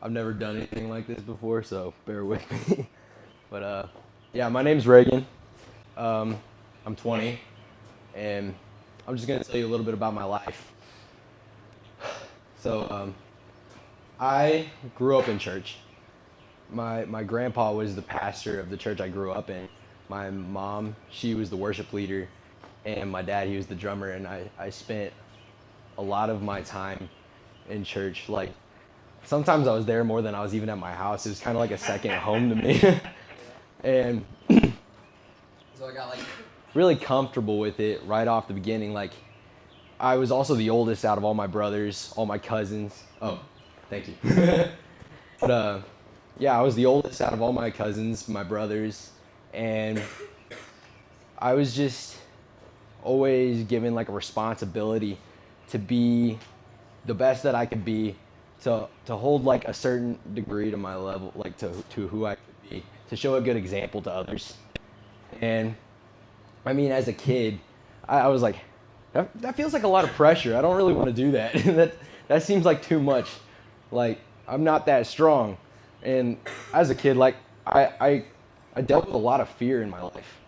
I've never done anything like this before, so bear with me. But yeah, my name's Reagan. Um, I'm 20, and I'm just gonna tell you a little bit about my life. So I grew up in church. My grandpa was the pastor of the church I grew up in. My mom, she was the worship leader, and my dad, he was the drummer. And I spent a lot of my time in church. Like sometimes I was there more than I was even at my house. It was kind of like a second home to me. And so I got like really comfortable with it right off the beginning. Like I was also the oldest out of all my brothers, all my cousins. Oh, thank you. But yeah, I was the oldest out of all my cousins, my brothers, and I was just always given like a responsibility to be the best that I could be, to hold like a certain degree to my level, like to who I could be, to show a good example to others. And I mean, as a kid, I was like, that feels like a lot of pressure. I don't really want to do that. That seems like too much. Like I'm not that strong. And as a kid, like I dealt with a lot of fear in my life.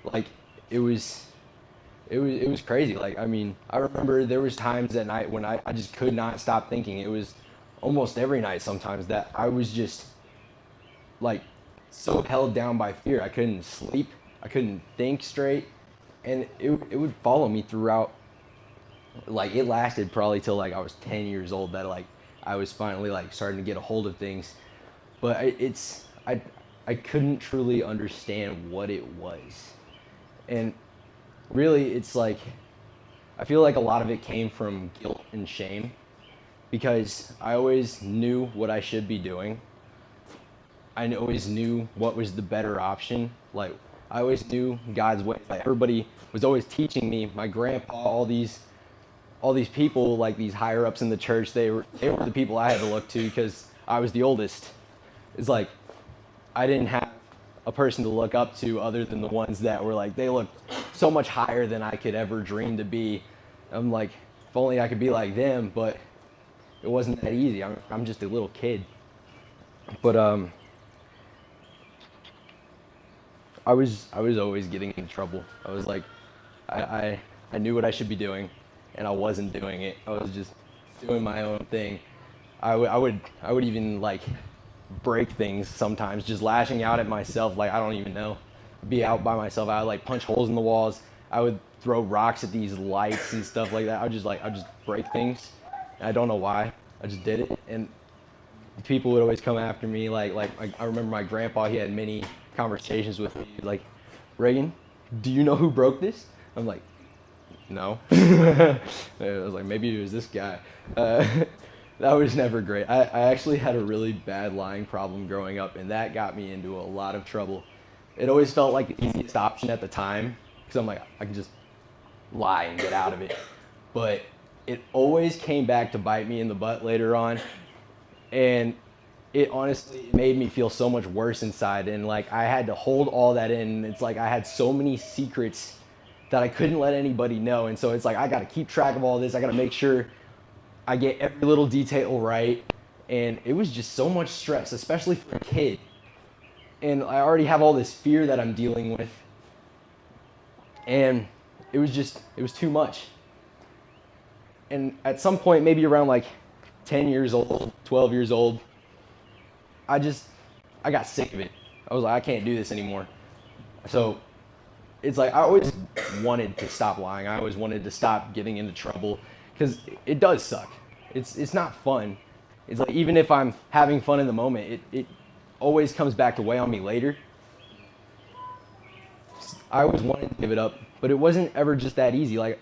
Like it was it was crazy. Like I mean, I remember there was times at night when I just could not stop thinking. It was almost every night sometimes that I was just like so held down by fear. I couldn't sleep. I couldn't think straight, and it would follow me throughout. Like it lasted probably till like I was 10 years old that like I was finally like starting to get a hold of things. But I couldn't truly understand what it was, and really it's like I feel like a lot of it came from guilt and shame because I always knew what I should be doing. I always knew what was the better option. Like I always knew God's way. Like everybody was always teaching me. My grandpa, all these people, like these higher ups in the church, they were the people I had to look to because I was the oldest. It's like I didn't have a person to look up to other than the ones that were like they looked so much higher than I could ever dream to be. I'm like, if only I could be like them, but it wasn't that easy. I'm just a little kid. But I was always getting in trouble. I was like, I knew what I should be doing, and I wasn't doing it. I was just doing my own thing. I would even like break things sometimes, just lashing out at myself. Like I don't even know, be out by myself. I would like punch holes in the walls. I would throw rocks at these lights and stuff like that. I would just break things. I don't know why. I just did it, and people would always come after me. Like I remember my grandpa. He had many conversations with me. Like, Reagan, do you know who broke this? I'm like, no. I was like, maybe it was this guy. That was never great. I actually had a really bad lying problem growing up, and that got me into a lot of trouble. It always felt like the easiest option at the time because I'm like, I can just lie and get out of it. But it always came back to bite me in the butt later on, and it honestly made me feel so much worse inside. And like I had to hold all that in. It's like I had so many secrets that I couldn't let anybody know, and so it's like I got to keep track of all this. I got to make sure I get every little detail right, and it was just so much stress, especially for a kid. And I already have all this fear that I'm dealing with, and it was too much. And at some point, maybe around like 10 years old, 12 years old, I got sick of it. I was like, I can't do this anymore. So it's like I always wanted to stop lying. I always wanted to stop getting into trouble because it does suck. It's not fun. It's like even if I'm having fun in the moment, it always comes back to weigh on me later. I always wanted to give it up, but it wasn't ever just that easy. Like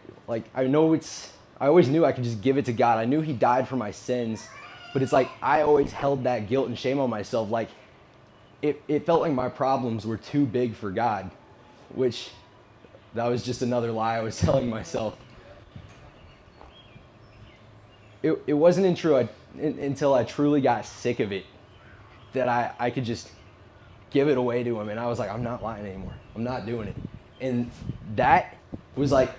I always knew I could just give it to God. I knew He died for my sins, but it's like I always held that guilt and shame on myself. Like it felt like my problems were too big for God, which that was just another lie I was telling myself. It wasn't until I truly got sick of it that I could just give it away to Him. And I was like, I'm not lying anymore. I'm not doing it. And that was like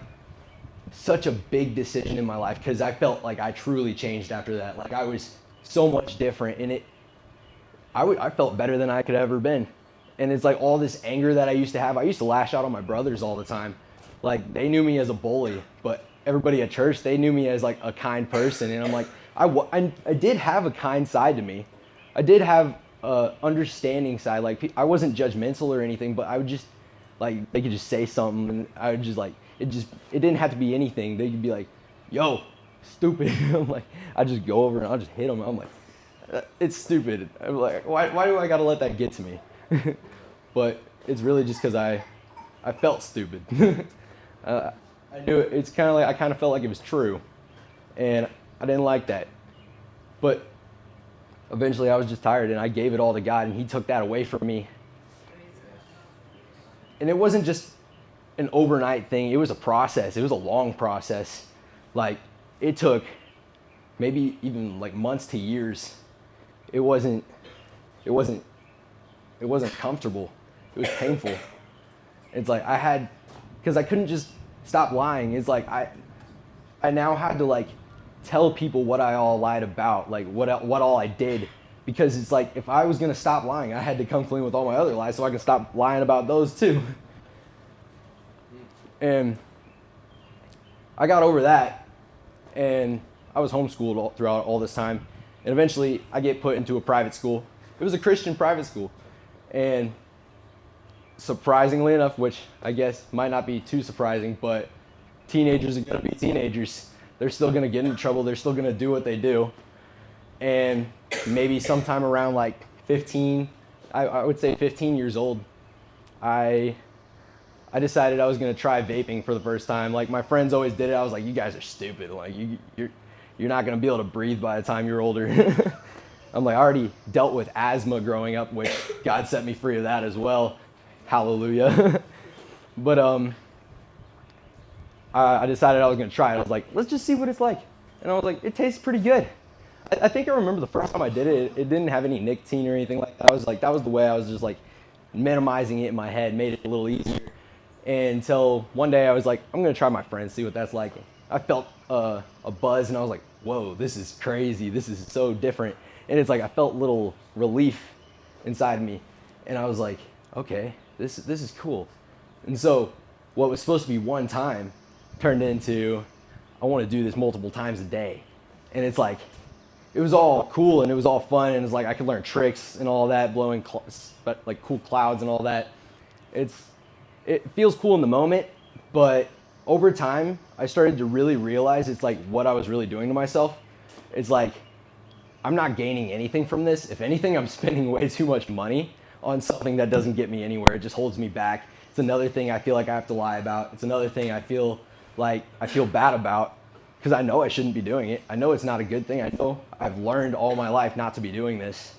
such a big decision in my life because I felt like I truly changed after that. Like I was so much different, and I felt better than I could ever been. And it's like all this anger that I used to have. I used to lash out on my brothers all the time. Like they knew me as a bully, but everybody at church, they knew me as like a kind person. And I'm like, I did have a kind side to me. I did have a understanding side. Like I wasn't judgmental or anything, but I would just like, they could just say something and I would just like, it didn't have to be anything. They could be like, yo, stupid. I'm like, I just go over and I'll just hit them. I'm like, it's stupid. I'm like, why do I gotta let that get to me? But it's really just because I felt stupid. I knew it. It's kind of like I kind of felt like it was true, and I didn't like that. But eventually, I was just tired, and I gave it all to God, and He took that away from me. And it wasn't just an overnight thing. It was a process. It was a long process. Like it took maybe even like months to years. It wasn't comfortable. It was painful. It's like because I couldn't just stop lying. It's like I now had to like tell people what I all lied about, like what all I did, because it's like if I was gonna stop lying, I had to come clean with all my other lies so I could stop lying about those too. And I got over that, and I was homeschooled throughout all this time, and eventually I get put into a private school. It was a Christian private school, and surprisingly enough, which I guess might not be too surprising, but teenagers are gonna be teenagers. They're still gonna get into trouble. They're still gonna do what they do. And maybe sometime around like 15, I would say 15 years old, I decided I was gonna try vaping for the first time. Like my friends always did it. I was like, you guys are stupid. Like you're not gonna be able to breathe by the time you're older. I'm like, I already dealt with asthma growing up, which God set me free of that as well. Hallelujah. But I decided I was gonna try it. I was like, let's just see what it's like. And I was like, it tastes pretty good. I think I remember the first time I did it, it didn't have any nicotine or anything like that. I was like, that was the way I was just like minimizing it in my head, made it a little easier. Until one day I was like, I'm gonna try my friends, see what that's like. I felt a buzz and I was like, whoa, this is crazy. This is so different. And it's like I felt little relief inside me. And I was like, okay, this is cool. And so what was supposed to be one time turned into, I want to do this multiple times a day. And it's like, it was all cool and it was all fun, and it's like I could learn tricks and all that, blowing like cool clouds and all that. It feels cool in the moment, but over time I started to really realize it's like what I was really doing to myself. It's like I'm not gaining anything from this. If anything, I'm spending way too much money on something that doesn't get me anywhere. It just holds me back. It's another thing I feel like I have to lie about. It's another thing I feel bad about, because I know I shouldn't be doing it. I know it's not a good thing. I know I've learned all my life not to be doing this.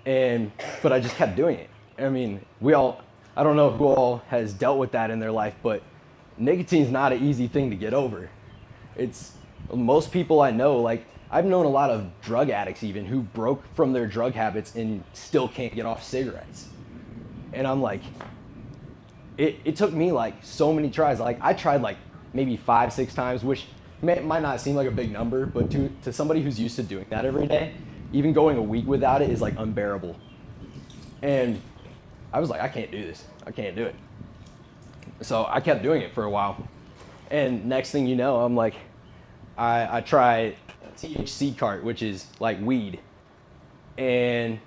But I just kept doing it. I mean, I don't know who all has dealt with that in their life, but nicotine's not an easy thing to get over. Most people I know, like I've known a lot of drug addicts even who broke from their drug habits and still can't get off cigarettes. And I'm like, it took me like so many tries. Like I tried like maybe 5-6 times, which might not seem like a big number, but to somebody who's used to doing that every day, even going a week without it is like unbearable. And I was like, I can't do this. I can't do it. So I kept doing it for a while. And next thing you know, I'm like, I tried THC cart, which is like weed. And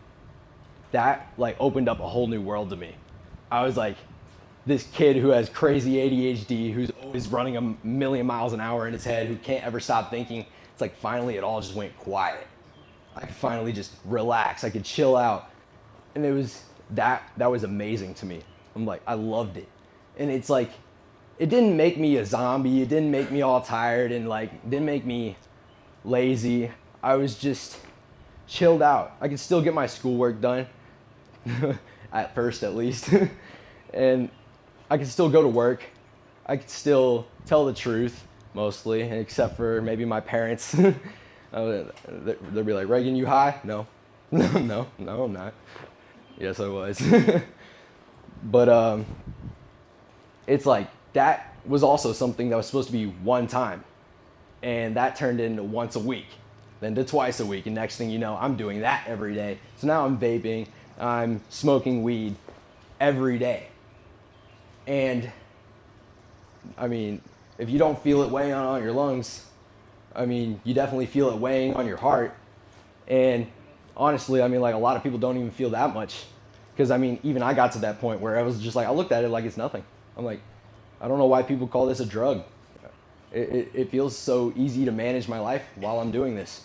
that like opened up a whole new world to me. I was like, this kid who has crazy ADHD, who's always running a million miles an hour in his head, who can't ever stop thinking. It's like finally it all just went quiet. I could finally just relax. I could chill out. And it was that was amazing to me. I'm like, I loved it. And it's like, it didn't make me a zombie. It didn't make me all tired and like, didn't make me lazy. I was just chilled out. I could still get my schoolwork done, at first at least. And I could still go to work. I could still tell the truth, mostly, except for maybe my parents. They'll be like, Reagan, you high? No. No, I'm not. Yes, I was. But it's like, that was also something that was supposed to be one time. And that turned into once a week. then to twice a week. And next thing you know, I'm doing that every day. So now I'm vaping, I'm smoking weed every day. And I mean, if you don't feel it weighing on your lungs, I mean, you definitely feel it weighing on your heart. And honestly, I mean, like a lot of people don't even feel that much. Because I mean, even I got to that point where I was just like, I looked at it like it's nothing. I'm like, I don't know why people call this a drug. It feels so easy to manage my life while I'm doing this.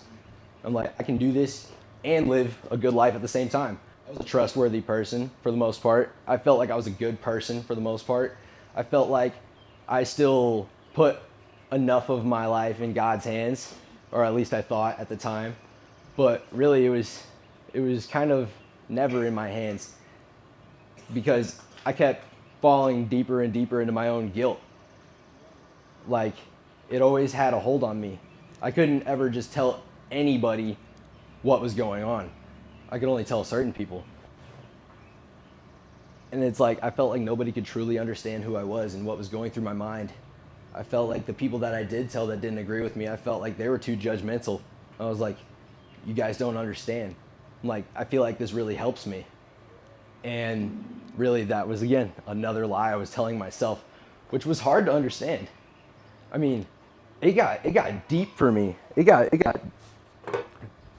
I'm like, I can do this and live a good life at the same time. I was a trustworthy person for the most part. I felt like I was a good person for the most part. I felt like I still put enough of my life in God's hands, or at least I thought at the time. But really it was kind of never in my hands, because I kept falling deeper and deeper into my own guilt. Like, it always had a hold on me. I couldn't ever just tell anybody what was going on. I could only tell certain people. And it's like, I felt like nobody could truly understand who I was and what was going through my mind. I felt like the people that I did tell that didn't agree with me, I felt like they were too judgmental. I was like, you guys don't understand. I'm like, I feel like this really helps me. And really that was, again, another lie I was telling myself, which was hard to understand. I mean, it got deep for me. It got to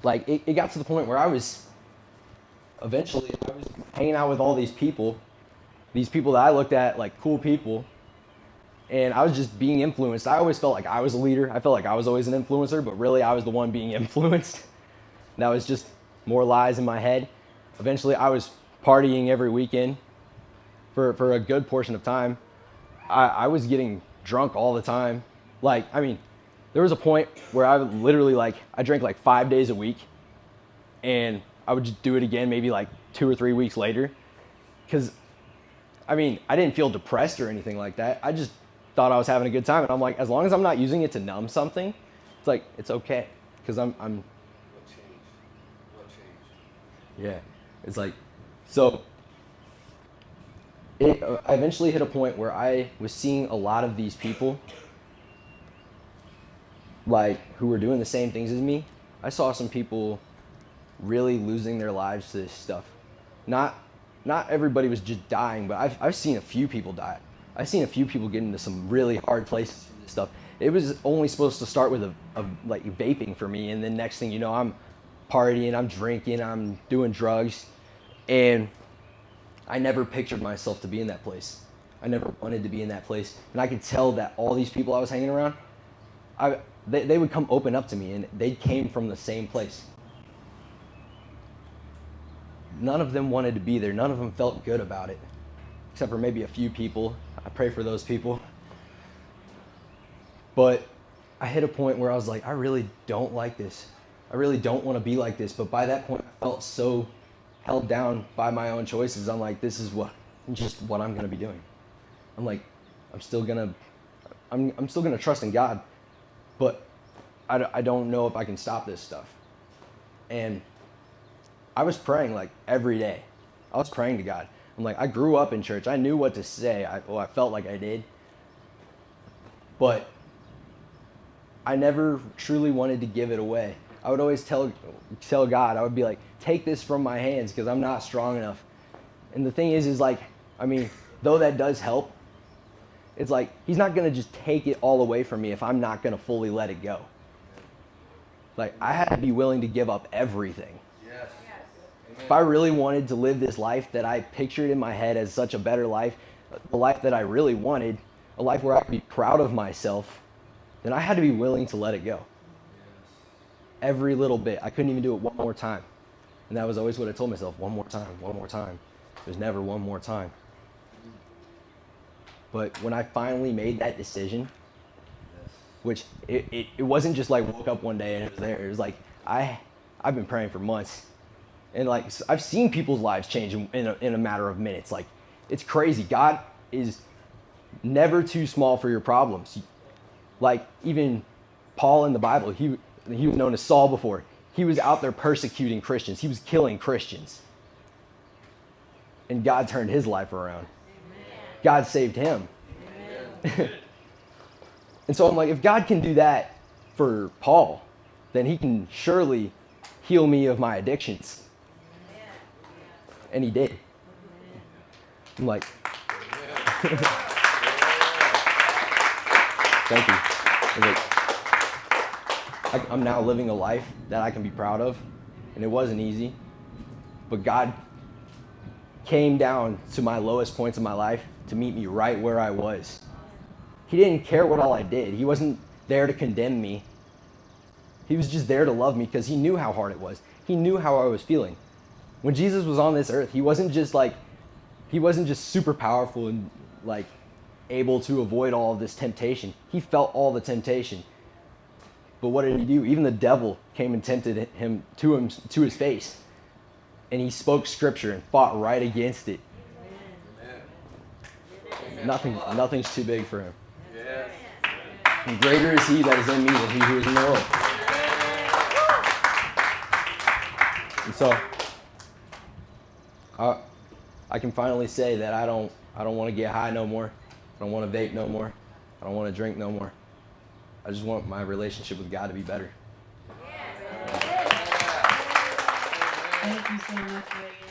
the point where I was hanging out with all these people that I looked at like cool people, and I was just being influenced. I always felt like I was a leader. I felt like I was always an influencer, but really I was the one being influenced. That was just more lies in my head. Eventually I was partying every weekend for a good portion of time. I was getting drunk all the time. Like, I mean, there was a point where I would literally I drank like 5 days a week, and I would just do it again maybe like 2 or 3 weeks later. Cause I mean, I didn't feel depressed or anything like that. I just thought I was having a good time. And I'm like, as long as I'm not using it to numb something, it's like, it's okay. Cause I'm. What changed? Yeah. It's like, so I eventually hit a point where I was seeing a lot of these people like who were doing the same things as me. I saw some people really losing their lives to this stuff. Not everybody was just dying, but I've seen a few people die. I've seen a few people get into some really hard places for this stuff. It was only supposed to start with a like vaping for me, and then next thing you know, I'm partying, I'm drinking, I'm doing drugs, and I never pictured myself to be in that place. I never wanted to be in that place, and I could tell that all these people I was hanging around, they would come open up to me, and they came from the same place. None of them wanted to be there. None of them felt good about it, except for maybe a few people. I pray for those people. But I hit a point where I was like, I really don't like this. I really don't want to be like this. But by that point, I felt so held down by my own choices. I'm like, this is just what I'm going to be doing. I'm like, I'm still going to trust in God, but I don't know if I can stop this stuff. And I was praying like every day. I was praying to God. I'm like, I grew up in church. I knew what to say. I felt like I did. But I never truly wanted to give it away. I would always tell God, I would be like, take this from my hands because I'm not strong enough. And the thing is like, I mean, though that does help, it's like, he's not going to just take it all away from me if I'm not going to fully let it go. Like, I had to be willing to give up everything. Yes. If I really wanted to live this life that I pictured in my head as such a better life, the life that I really wanted, a life where I could be proud of myself, then I had to be willing to let it go. Every little bit. I couldn't even do it one more time. And that was always what I told myself, one more time, one more time. There's never one more time. But when I finally made that decision, which it wasn't just like woke up one day and it was there. It was like, I've been praying for months. And like, I've seen people's lives change in a matter of minutes. Like, it's crazy. God is never too small for your problems. Like, even Paul in the Bible, he was known as Saul before. He was out there persecuting Christians. He was killing Christians. And God turned his life around. Amen. God saved him. And so I'm like, if God can do that for Paul, then he can surely heal me of my addictions. And he did. I'm like, thank you. I'm now living a life that I can be proud of, and it wasn't easy, but God came down to my lowest points of my life to meet me right where I was. He didn't care what all I did. He wasn't there to condemn me. He was just there to love me because he knew how hard it was. He knew how I was feeling. When Jesus was on this earth, he wasn't just super powerful and like able to avoid all of this temptation. He felt all the temptation. But what did he do? Even the devil came and tempted him to his face. And he spoke scripture and fought right against it. Nothing's too big for him. And greater is he that is in me than he who is in the world. And so I can finally say that I don't want to get high no more. I don't want to vape no more. I don't want to drink no more. I just want my relationship with God to be better. Thank you so much, Reagan.